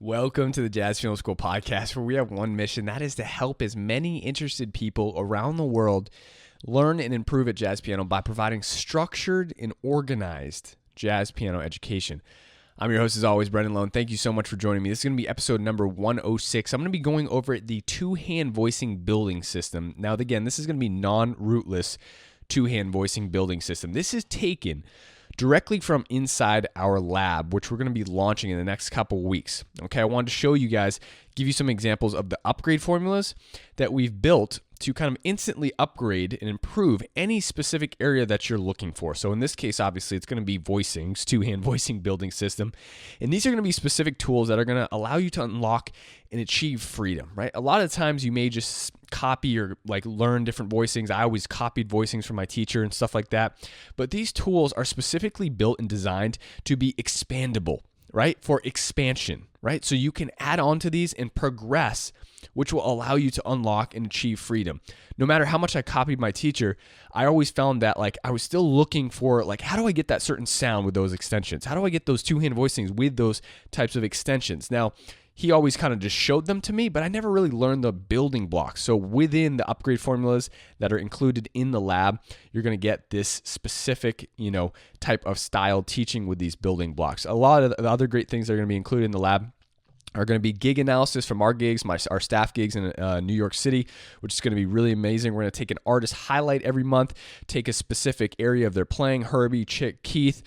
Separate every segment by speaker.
Speaker 1: Welcome to the Jazz Piano School podcast, where we have one mission, that is to help as many interested people around the world learn and improve at jazz piano by providing structured and organized jazz piano education. I'm your host, as always, Brendan Lone. Thank you so much for joining me. This is going to be episode number 106. I'm going to be going over the two-hand voicing building system. Now, again, this is going to be non-rootless two-hand voicing building system. This is taken directly from inside our lab, which we're going to be launching in the next couple weeks. Okay, I wanted to show you guys, give you some examples of the upgrade formulas that we've built to kind of instantly upgrade and improve any specific area that you're looking for. So in this case, obviously, it's going to be voicings, two-hand voicing building system. And these are going to be specific tools that are going to allow you to unlock and achieve freedom, right? A lot of times you may just copy or learn different voicings. I always copied voicings from my teacher and stuff like that. But these tools are specifically built and designed to be expandable, right? For expansion, right? So you can add on to these and progress, which will allow you to unlock and achieve freedom. No matter how much I copied my teacher, I always found that I was still looking for how do I get that certain sound with those extensions? How do I get those two-hand voicings with those types of extensions? Now, he always kind of just showed them to me, but I never really learned the building blocks. So within the upgrade formulas that are included in the lab, you're going to get this specific, type of style teaching with these building blocks. A lot of the other great things that are going to be included in the lab are going to be gig analysis from our gigs, our staff gigs in New York City, which is going to be really amazing. We're going to take an artist highlight every month, take a specific area of their playing, Herbie, Chick, Keith,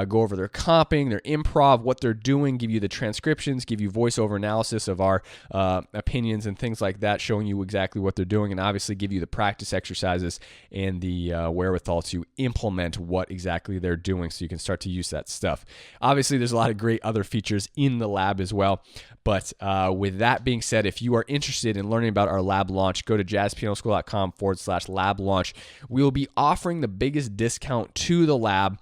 Speaker 1: go over their comping, their improv, what they're doing, give you the transcriptions, give you voiceover analysis of our opinions and things like that, showing you exactly what they're doing, and obviously give you the practice exercises and the wherewithal to implement what exactly they're doing so you can start to use that stuff. Obviously, there's a lot of great other features in the lab as well. But with that being said, if you are interested in learning about our lab launch, go to jazzpianoschool.com/lab launch. We will be offering the biggest discount to the lab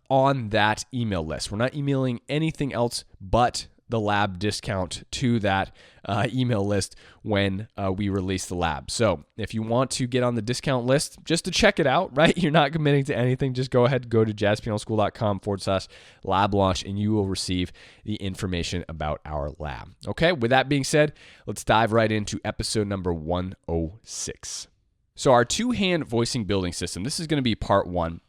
Speaker 1: on that email list. We're not emailing anything else but the lab discount to that email list when we release the lab. So if you want to get on the discount list, just to check it out, right? You're not committing to anything. Just go ahead, go to jazzpianoschool.com/lab launch, and you will receive the information about our lab. Okay, with that being said, let's dive right into episode number 106. So our two-hand voicing building system, this is going to be part one.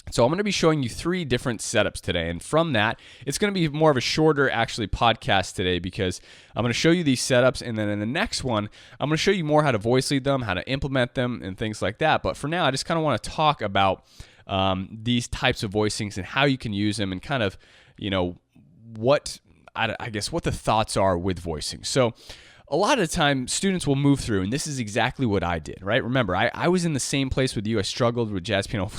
Speaker 1: So I'm going to be showing you three different setups today. And from that, it's going to be more of a shorter, podcast today, because I'm going to show you these setups. And then in the next one, I'm going to show you more how to voice lead them, how to implement them, and things like that. But for now, I just kind of want to talk about these types of voicings and how you can use them and kind of, what the thoughts are with voicing. So a lot of the time, students will move through, and this is exactly what I did, right? Remember, I was in the same place with you. I struggled with jazz piano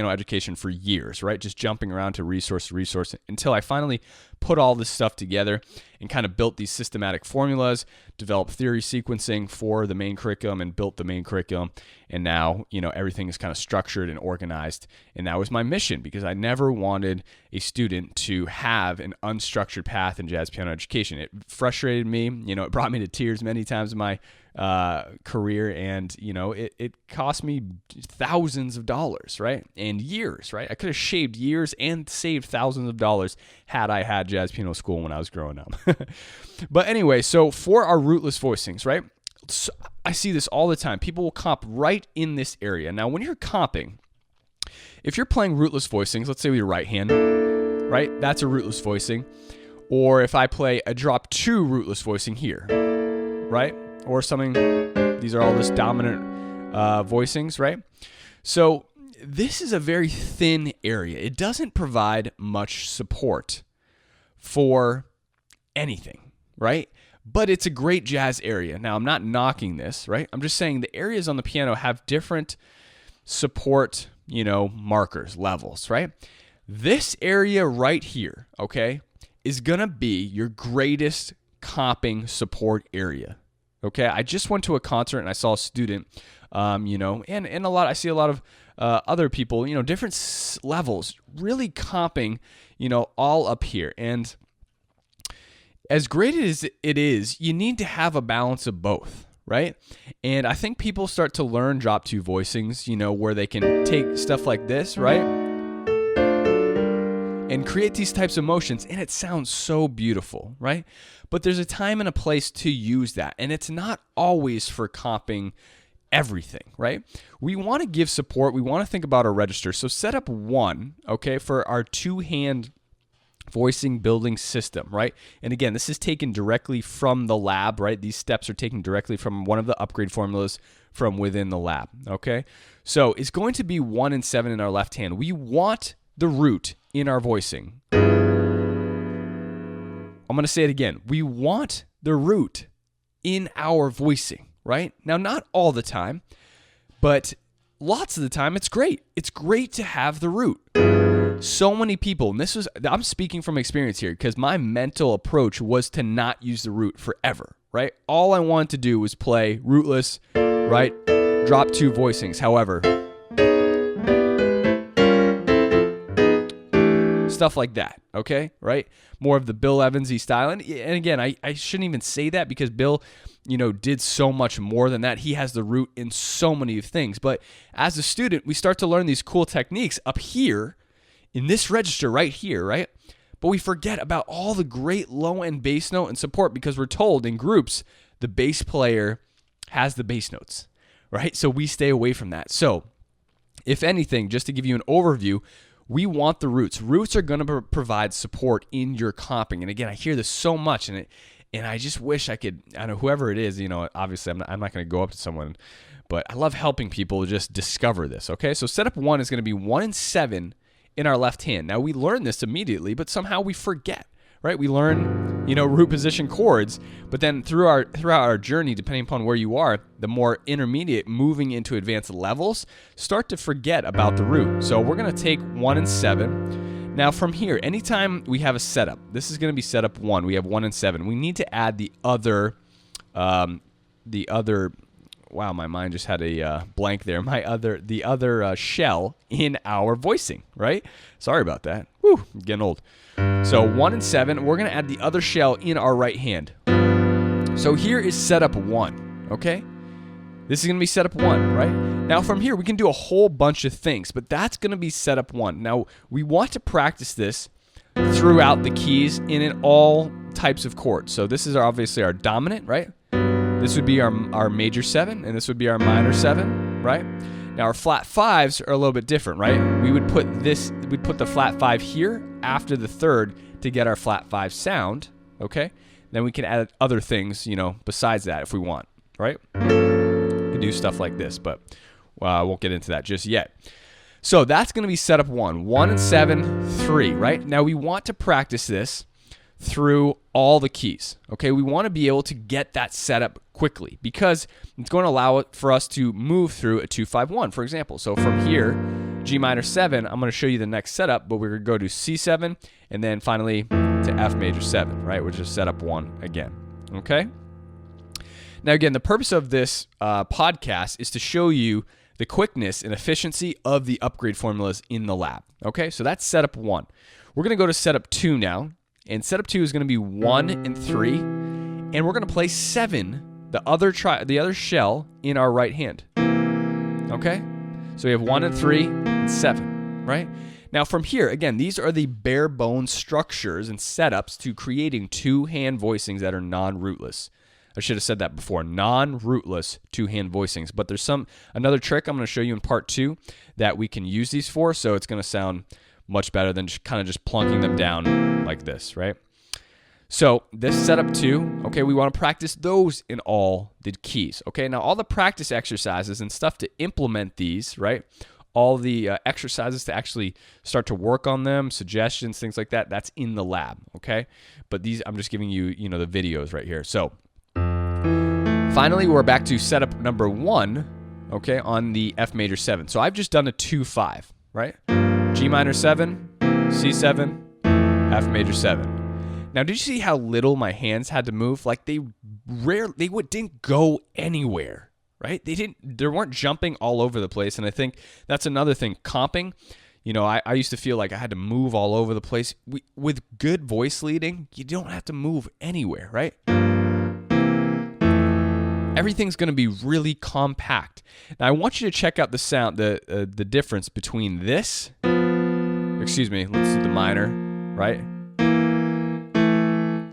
Speaker 1: education for years, right? Just jumping around to resource to resource until I finally put all this stuff together and kind of built these systematic formulas, developed theory sequencing for the main curriculum, and built the main curriculum. And now, everything is kind of structured and organized. And that was my mission, because I never wanted a student to have an unstructured path in jazz piano education. It frustrated me. It brought me to tears many times in my career, and it cost me thousands of dollars, right? And years, right? I could have shaved years and saved thousands of dollars had I had jazz piano school when I was growing up. But anyway, so for our rootless voicings, right? So I see this all the time. People will comp right in this area. Now, when you're comping, if you're playing rootless voicings, let's say with your right hand, right? That's a rootless voicing. Or if I play a drop two rootless voicing here, right? Or something, these are all just dominant voicings, right? So this is a very thin area. It doesn't provide much support for anything, right? But it's a great jazz area. Now, I'm not knocking this, right? I'm just saying the areas on the piano have different support, markers, levels, right? This area right here, okay, is going to be your greatest comping support area. Okay, I just went to a concert and I saw a student, and I see a lot of other people, different levels, really comping, all up here. And as great as it is, you need to have a balance of both, right? And I think people start to learn drop two voicings, where they can take stuff like this, right? and create these types of motions, and it sounds so beautiful, right? But there's a time and a place to use that, and it's not always for comping everything, right? We want to give support. We want to think about our register. So setup 1, okay, for our 2-hand voicing building system, right? And again, this is taken directly from the lab, right? These steps are taken directly from one of the upgrade formulas from within the lab, okay? So it's going to be 1 and 7 in our left hand. We want the root in our voicing. I'm going to say it again. We want the root in our voicing, right? Now, not all the time, but lots of the time, it's great. It's great to have the root. So many people, and I'm speaking from experience here because my mental approach was to not use the root forever, right? All I wanted to do was play rootless, right? Drop 2 voicings. However, stuff like that, okay, right? More of the Bill Evans-y style. And again, I shouldn't even say that because Bill, did so much more than that. He has the root in so many things. But as a student, we start to learn these cool techniques up here in this register right here, right? But we forget about all the great low-end bass note and support because we're told in groups the bass player has the bass notes, right? So we stay away from that. So if anything, just to give you an overview, we want the roots. Roots are going to provide support in your comping. And again, I hear this so much, and I just wish I could, I don't know, whoever it is, obviously I'm not going to go up to someone, but I love helping people just discover this, okay? So setup 1 is going to be 1 and 7 in our left hand. Now, we learn this immediately, but somehow we forget, right? We learn, root position chords, but then throughout our journey, depending upon where you are, the more intermediate, moving into advanced levels, start to forget about the root. So we're going to take 1 and 7. Now, from here, anytime we have a setup, this is going to be setup 1. We have 1 and 7. We need to add the other, wow, my mind just had a blank there. The other shell in our voicing, right? Sorry about that. Woo, I'm getting old. So 1 and 7, we're going to add the other shell in our right hand. So here is setup 1, okay? This is going to be setup 1, right? Now from here, we can do a whole bunch of things, but that's going to be setup 1. Now, we want to practice this throughout the keys and in all types of chords. So this is obviously our dominant, right? This would be our major 7, and this would be our minor 7, right? Now our flat 5s are a little bit different, right? We'd put the flat 5 here after the 3rd to get our flat 5 sound, okay? Then we can add other things, besides that if we want, right? We can do stuff like this, but I won't get into that just yet. So that's going to be setup 1, 1 and 7, 3, right? Now we want to practice this through all the keys, okay? We want to be able to get that setup quickly because it's going to allow it for us to move through a 2-5-1, for example. So from here, G minor 7, I'm going to show you the next setup, but we're going to go to C7 and then finally to F major 7, right? Which is setup 1 again, okay? Now again, the purpose of this podcast is to show you the quickness and efficiency of the upgrade formulas in the lab, okay? So that's setup 1. We're going to go to setup 2 now. And setup 2 is going to be 1 and 3, and we're going to play 7, the other shell in our right hand. Okay? So we have 1 and 3 and 7, right? Now from here, again, these are the bare bones structures and setups to creating 2-hand voicings that are non-rootless. I should have said that before, non-rootless 2-hand voicings. But there's another trick I'm going to show you in part 2 that we can use these for, so it's going to sound much better than just kind of just plunking them down like this, right? So this setup 2, okay, we want to practice those in all the keys, okay? Now all the practice exercises and stuff to implement these, right? All the exercises to actually start to work on them, suggestions, things like that, that's in the lab, okay? But these, I'm just giving you, the videos right here. So finally, we're back to setup number 1, okay, on the F major 7. So I've just done a 2-5, right? G minor 7, C7, F major 7. Now, did you see how little my hands had to move? Like they didn't go anywhere, right? They weren't jumping all over the place. And I think that's another thing. Comping, I used to feel like I had to move all over the place. With good voice leading, you don't have to move anywhere, right? Everything's going to be really compact. Now, I want you to check out the sound, the difference between this. Excuse me, let's do the minor, right?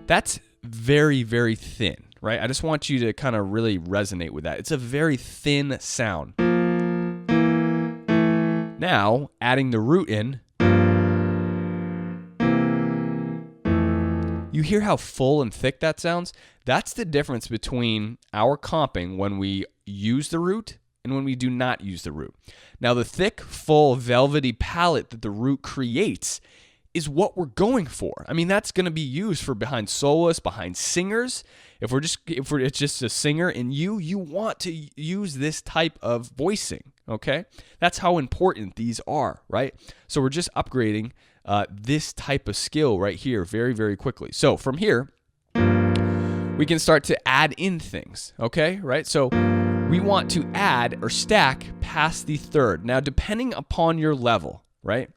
Speaker 1: That's very, very thin, right? I just want you to kind of really resonate with that. It's a very thin sound. Now, adding the root in, you hear how full and thick that sounds? That's the difference between our comping when we use the root and when we do not use the root. Now, the thick, full, velvety palette that the root creates is what we're going for. I mean, that's going to be used for behind soloists, behind singers. If it's just a singer and you want to use this type of voicing, okay? That's how important these are, right? So we're just upgrading this type of skill right here very, very quickly. So from here, we can start to add in things, okay? Right? So we want to add or stack past the third. Now, depending upon your level, right?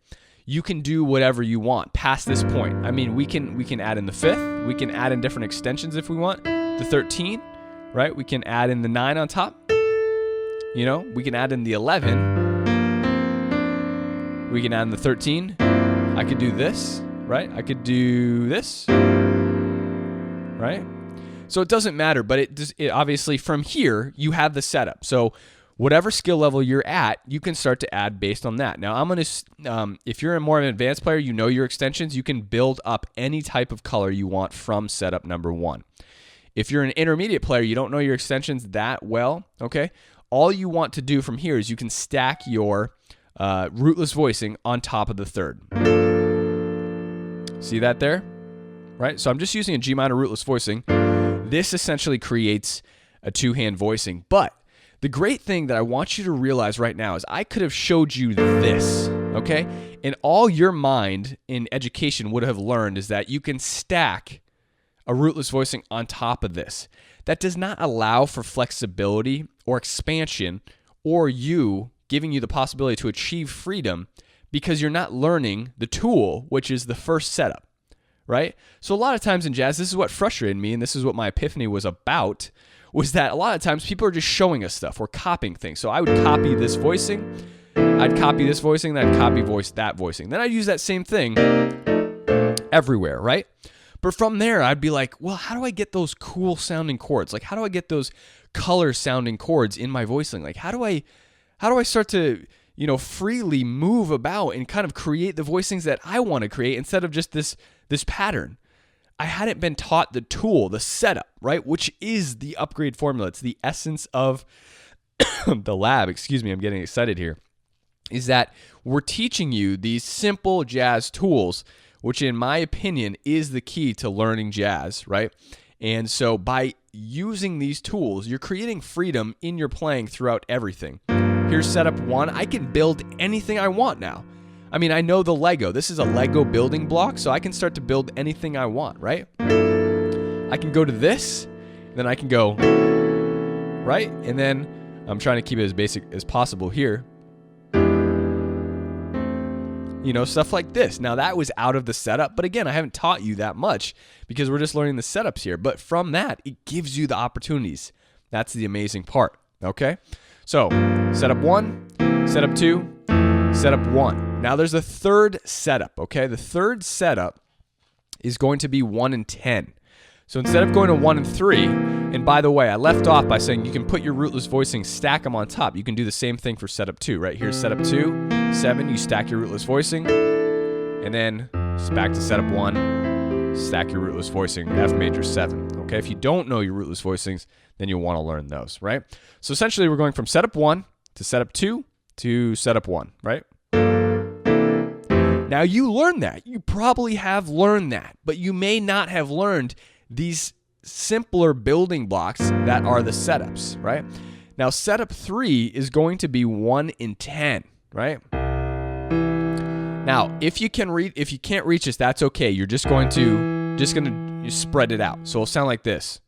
Speaker 1: You can do whatever you want past this point. I mean, we can add in the fifth. We can add in different extensions if we want. The 13, right? We can add in the 9 on top. You know, we can add in the 11. We can add in the 13. I could do this, right? I could do this, right? So it doesn't matter, but it obviously from here, you have the setup. So whatever skill level you're at, you can start to add based on that. Now, I'm going to, if you're a more of an advanced player, you know your extensions, you can build up any type of color you want from setup number 1. If you're an intermediate player, you don't know your extensions that well, okay? All you want to do from here is you can stack your rootless voicing on top of the third. See that there? Right? So I'm just using a G minor rootless voicing. This essentially creates a two-hand voicing, but the great thing that I want you to realize right now is I could have showed you this, okay? And all your mind in education would have learned is that you can stack a rootless voicing on top of this. That does not allow for flexibility or expansion or you giving you the possibility to achieve freedom because you're not learning the tool, which is the first setup, right? So a lot of times in jazz, this is what frustrated me, and this is what my epiphany was about, was that a lot of times people are just showing us stuff. We're copying things. So I would copy this voicing, I'd copy this voicing, then I'd copy that voicing. Then I'd use that same thing everywhere, right? But from there, I'd be like, well, how do I get those cool sounding chords? Like, how do I get those color sounding chords in my voicing? Like, how do I start to, freely move about and kind of create the voicings that I want to create instead of just this pattern? I hadn't been taught the tool, the setup, right? Which is the upgrade formula. It's the essence of the lab. Excuse me, I'm getting excited here. Is that we're teaching you these simple jazz tools, which in my opinion is the key to learning jazz, right? And so by using these tools, you're creating freedom in your playing throughout everything. Here's setup 1. I can build anything I want now. I mean, I know the Lego. This is a Lego building block, so I can start to build anything I want, right? I can go to this, then I can go, right? And then I'm trying to keep it as basic as possible here. Stuff like this. Now, that was out of the setup, but again, I haven't taught you that much because we're just learning the setups here. But from that, it gives you the opportunities. That's the amazing part, okay? So, setup 1, setup 2, setup 1. Now, there's a third setup, okay? The third setup is going to be 1 and 10. So instead of going to 1 and 3, and by the way, I left off by saying you can put your rootless voicing, stack them on top. You can do the same thing for setup 2, right? Here's setup 2, 7, you stack your rootless voicing, and then back to setup 1, stack your rootless voicing, F major 7, okay? If you don't know your rootless voicings, then you'll want to learn those, right? So essentially, we're going from setup 1 to setup 2 to setup 1, right? Now, you learned that. You probably have learned that, but you may not have learned these simpler building blocks that are the setups, right? Now, setup 3 is going to be 1 in 10, right? Now, if you can't reach this, that's okay. You're just going to spread it out. So it'll sound like this.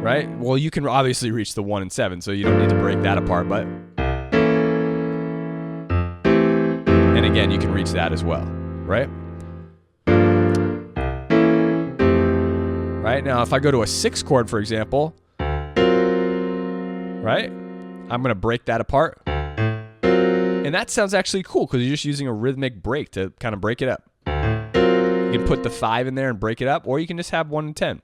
Speaker 1: Right? Well, you can obviously reach the 1 and 7, so you don't need to break that apart, but and again, you can reach that as well, right? Right? Now, if I go to a 6 chord, for example, right? I'm going to break that apart. And that sounds actually cool because you're just using a rhythmic break to kind of break it up. You can put the 5 in there and break it up, or you can just have 1 and 10.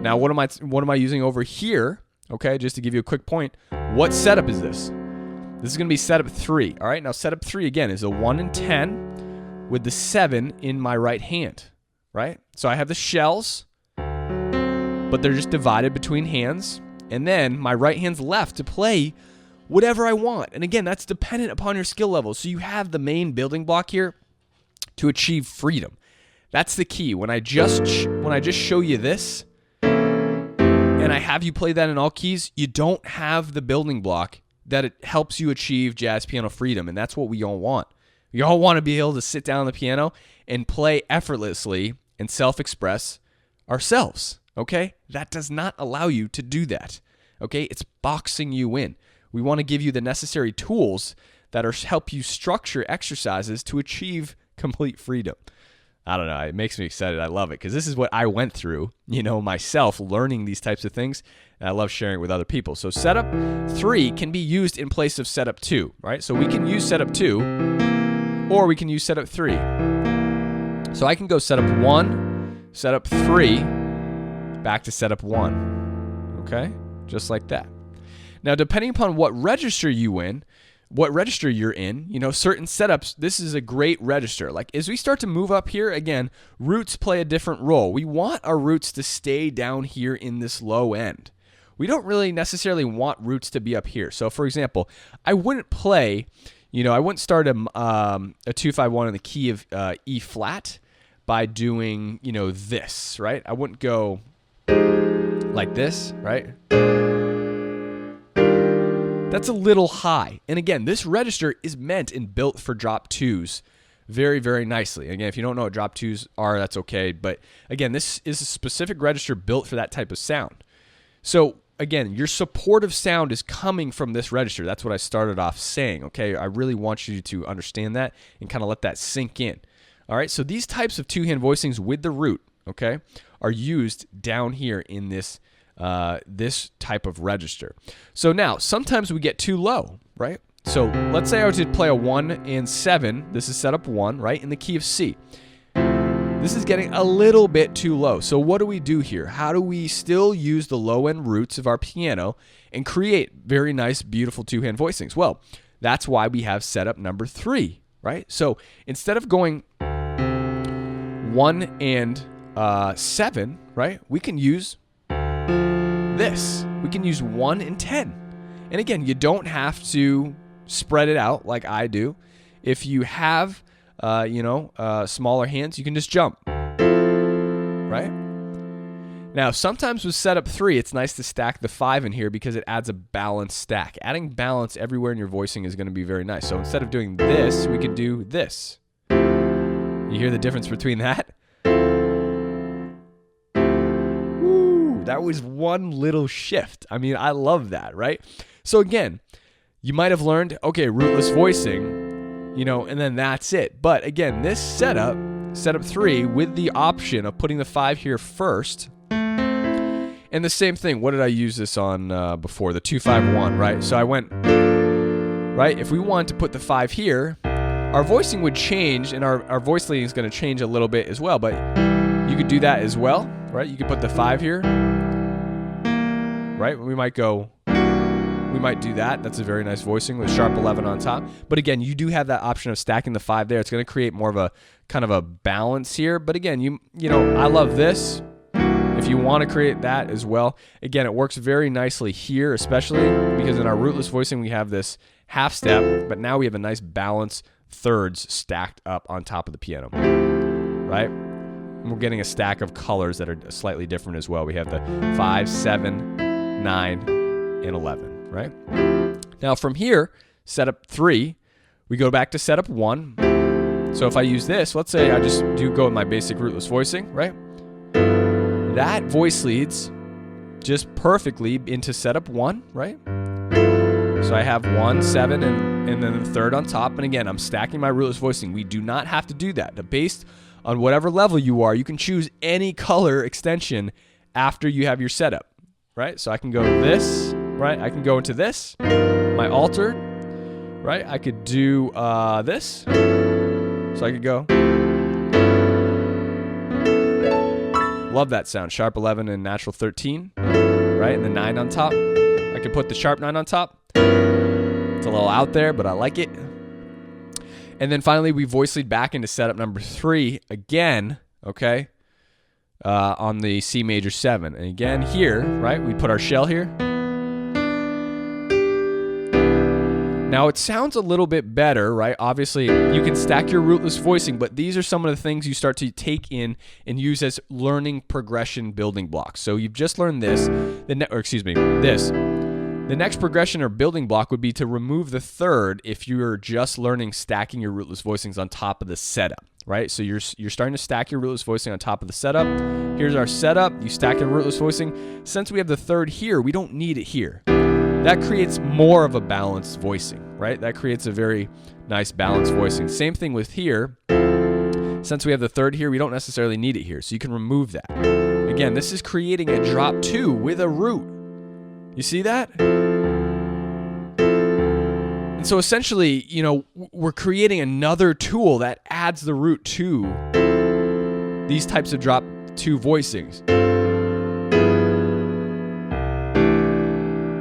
Speaker 1: Now, what am I using over here? Okay, just to give you a quick point, what setup is this? This is going to be setup 3. All right, now setup 3 again is a 1 and 10 with the 7 in my right hand. Right? So I have the shells, but they're just divided between hands. And then my right hand's left to play whatever I want. And again, that's dependent upon your skill level. So you have the main building block here to achieve freedom. That's the key. When I just show you this and I have you play that in all keys, you don't have the building block that it helps you achieve jazz piano freedom. And that's what we all want. We all want to be able to sit down on the piano and play effortlessly and self-express ourselves, okay? That does not allow you to do that, okay? It's boxing you in. We want to give you the necessary tools that help you structure exercises to achieve complete freedom. I don't know. It makes me excited. I love it because this is what I went through, myself learning these types of things. And I love sharing it with other people. So setup 3 can be used in place of setup 2, right? So we can use setup 2 or we can use setup 3. So I can go setup 1, setup 3, back to setup 1, okay? Just like that. Now, depending upon what register you're in, certain setups, this is a great register. Like as we start to move up here, again, roots play a different role. We want our roots to stay down here in this low end. We don't really necessarily want roots to be up here. So for example, I wouldn't play, I wouldn't start a 2-5-1 in the key of E flat by doing, this, right? I wouldn't go like this, right? That's a little high. And again, this register is meant and built for drop 2s very, very nicely. Again, if you don't know what drop 2s are, that's okay. But again, this is a specific register built for that type of sound. So again, your supportive sound is coming from this register. That's what I started off saying, okay? I really want you to understand that and kind of let that sink in. All right, so these types of two-hand voicings with the root, okay, are used down here in this this type of register. So now, sometimes we get too low, right? So let's say I were to play a 1 and 7. This is setup 1, right, in the key of C. This is getting a little bit too low. So what do we do here? How do we still use the low-end roots of our piano and create very nice, beautiful two-hand voicings? Well, that's why we have setup number 3, right? So instead of going 1 and 7, right, we can use this. We can use 1 and 10. And again, you don't have to spread it out like I do. If you have, smaller hands, you can just jump, right? Now, sometimes with setup 3, it's nice to stack the 5 in here because it adds a balanced stack. Adding balance everywhere in your voicing is going to be very nice. So instead of doing this, we could do this. You hear the difference between that? Woo, that was one little shift. I mean, I love that, right? So again, you might have learned, okay, rootless voicing, and then that's it. But again, this setup 3, with the option of putting the 5 here first, and the same thing, what did I use this on before? The 2-5-1, right? So I went, right? If we wanted to put the 5 here, our voicing would change, and our voice leading is going to change a little bit as well, but you could do that as well, right? You could put the 5 here, right? We might do that. That's a very nice voicing with sharp 11 on top. But again, you do have that option of stacking the 5 there. It's going to create more of a kind of a balance here. But again, I love this. If you want to create that as well, again, it works very nicely here, especially because in our rootless voicing, we have this half step, but now we have a nice balance thirds stacked up on top of the piano, right? And we're getting a stack of colors that are slightly different as well. We have the 5, 7, 9, and 11, right? Now from here, setup 3, we go back to setup 1. So if I use this, let's say I just do go with my basic rootless voicing, right? That voice leads just perfectly into setup 1, right? So I have 1, 7, and then the third on top. And again, I'm stacking my rootless voicing. We do not have to do that. Based on whatever level you are, you can choose any color extension after you have your setup, right? So I can go this, right? I can go into this, my altered, right? I could do this. So I could go. Love that sound. Sharp 11 and natural 13, right? And the 9 on top. I could put the sharp 9 on top. It's a little out there, but I like it. And then finally, we voice lead back into setup number 3 again, okay, on the C major 7. And again here, right, we put our shell here. Now, it sounds a little bit better, right? Obviously, you can stack your rootless voicing, but these are some of the things you start to take in and use as learning progression building blocks. So you've just learned this, this. The next progression or building block would be to remove the third if you're just learning stacking your rootless voicings on top of the setup, right? So you're starting to stack your rootless voicing on top of the setup. Here's our setup. You stack your rootless voicing. Since we have the third here, we don't need it here. That creates more of a balanced voicing, right? That creates a very nice balanced voicing. Same thing with here. Since we have the third here, we don't necessarily need it here, so you can remove that. Again, this is creating a drop 2 with a root. You see that? And so essentially, we're creating another tool that adds the root to these types of drop 2 voicings.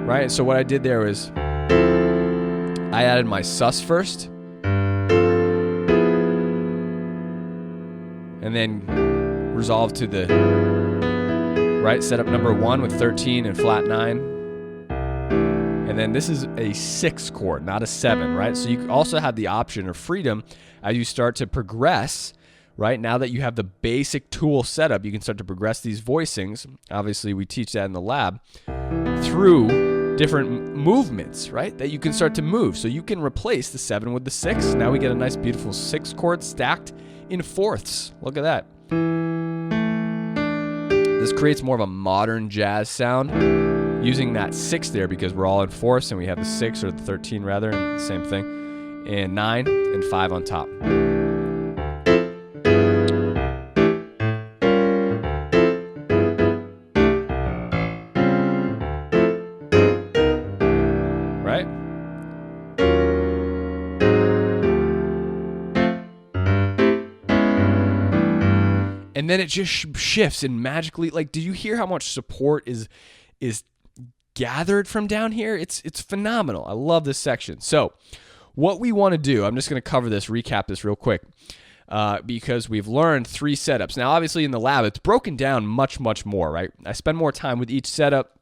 Speaker 1: Right? So what I did there was I added my sus first. And then resolved to the right setup number 1 with 13 and flat 9. And then this is a 6 chord, not a 7, right? So you also have the option or freedom as you start to progress, right? Now that you have the basic tool setup, you can start to progress these voicings. Obviously, we teach that in the lab through different movements, right? That you can start to move. So you can replace the 7 with the 6. Now we get a nice, beautiful 6 chord stacked in fourths. Look at that. This creates more of a modern jazz sound. Using that 6 there because we're all in fourths and we have the 6 or the 13 rather, and the same thing, and 9 and 5 on top. Right? And then it just shifts and magically, like, did you hear how much support is gathered from down here? It's phenomenal. I love this section. So what we want to do, I'm just going to recap this real quick, because we've learned 3 setups. Now, obviously in the lab, it's broken down much, much more, right? I spend more time with each setup,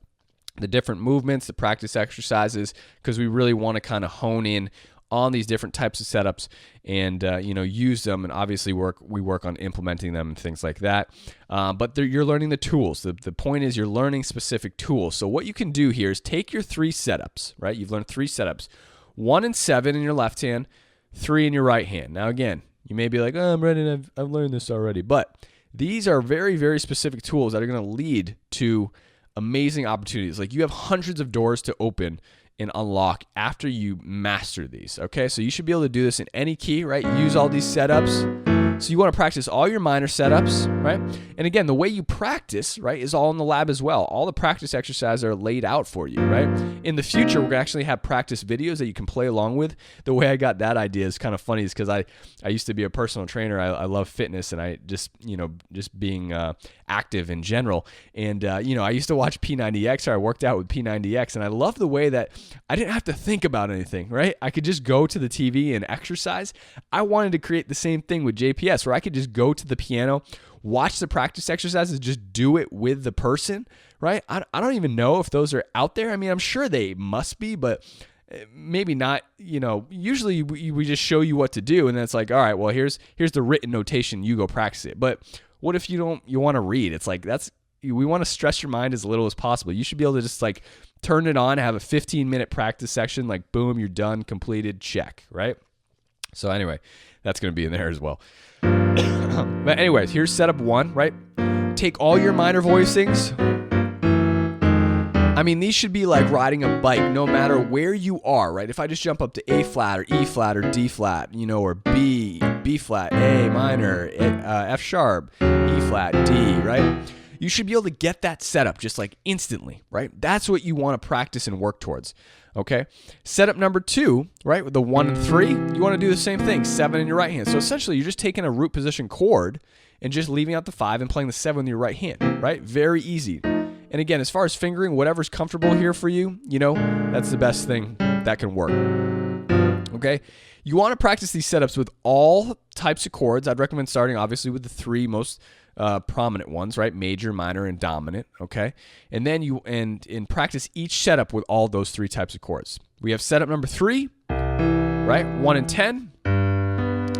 Speaker 1: the different movements, the practice exercises, because we really want to kind of hone in on these different types of setups and use them, and obviously we work on implementing them and things like that. But you're learning the tools. The point is you're learning specific tools. So what you can do here is take your 3 setups, right? You've learned 3 setups, 1 and 7 in your left hand, 3 in your right hand. Now again, you may be like, oh, I'm ready, I've learned this already. But these are very, very specific tools that are going to lead to amazing opportunities. Like, you have hundreds of doors to open and unlock after you master these, okay? So you should be able to do this in any key, right? Use all these setups. So you want to practice all your minor setups, right? And again, the way you practice, right, is all in the lab as well. All the practice exercises are laid out for you, right? In the future, we're going to actually have practice videos that you can play along with. The way I got that idea is kind of funny, is because I used to be a personal trainer. I love fitness, and I just being active in general. And, I used to watch P90X, or I worked out with P90X, and I love the way that I didn't have to think about anything, right? I could just go to the TV and exercise. I wanted to create the same thing with JPS, where I could just go to the piano, watch the practice exercises, just do it with the person, right? I don't even know if those are out there. I mean, I'm sure they must be, but maybe not. Usually we just show you what to do, and then it's like, all right, well, here's the written notation, you go practice it. But what if you want to read? It's like, we want to stress your mind as little as possible. You should be able to just like turn it on, have a 15-minute practice section, like boom, you're done, completed, check, right? So anyway, that's going to be in there as well. But anyways, here's setup 1, right? Take all your minor voicings. I mean, these should be like riding a bike no matter where you are, right? If I just jump up to A flat or E flat or D flat, or B flat, A minor, F sharp, E flat, D, right? You should be able to get that setup just like instantly, right? That's what you want to practice and work towards. Okay. Setup number 2, right, with the 1 and 3, you want to do the same thing, 7 in your right hand. So essentially, you're just taking a root position chord and just leaving out the 5 and playing the 7 with your right hand, right? Very easy. And again, as far as fingering, whatever's comfortable here for you, that's the best thing that can work. Okay. You want to practice these setups with all types of chords. I'd recommend starting obviously with the 3 most prominent ones, right? Major, minor, and dominant. Okay. And then you practice each setup with all those 3 types of chords. We have setup number 3, right? 1 and 10.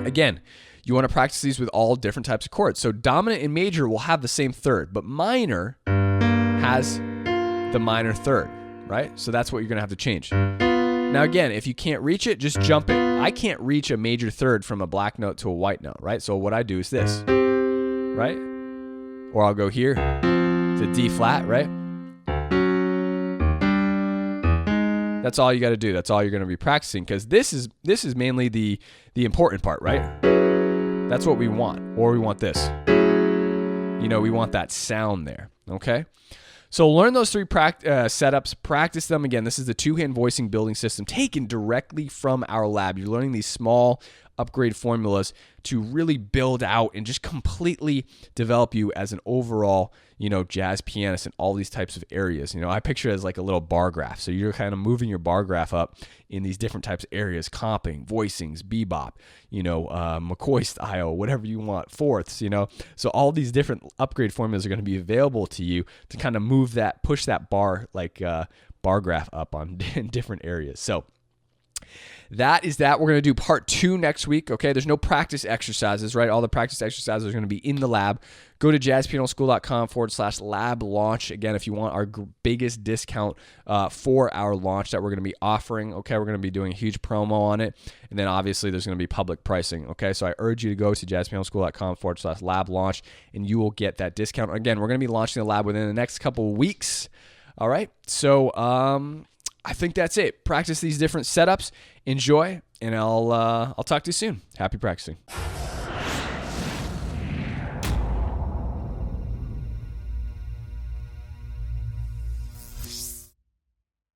Speaker 1: Again, you want to practice these with all different types of chords. So dominant and major will have the same third, but minor has the minor third, right? So that's what you're going to have to change. Now, again, if you can't reach it, just jump it. I can't reach a major third from a black note to a white note, right? So what I do is this, right? Or I'll go here to D flat, right? That's all you got to do. That's all you're going to be practicing, because this is mainly the important part, right? That's what we want. Or we want this. We want that sound there, okay? So learn those 3 setups, practice them. Again, this is the 2-hand voicing building system taken directly from our lab. You're learning these small upgrade formulas to really build out and just completely develop you as an overall, jazz pianist in all these types of areas. I picture it as like a little bar graph. So you're kind of moving your bar graph up in these different types of areas: comping, voicings, bebop, McCoy style, whatever you want, fourths, So all these different upgrade formulas are going to be available to you to kind of push that bar graph up on in different areas. So that is that. We're going to do part 2 next week, okay? There's no practice exercises, right? All the practice exercises are going to be in the lab. Go to jazzpianoschool.com/lab launch. Again, if you want our biggest discount for our launch that we're going to be offering, okay? We're going to be doing a huge promo on it. And then obviously there's going to be public pricing, okay? So I urge you to go to jazzpianoschool.com/lab launch, and you will get that discount. Again, we're going to be launching the lab within the next couple of weeks, all right? So, I think that's it. Practice these different setups. Enjoy, and I'll talk to you soon. Happy practicing.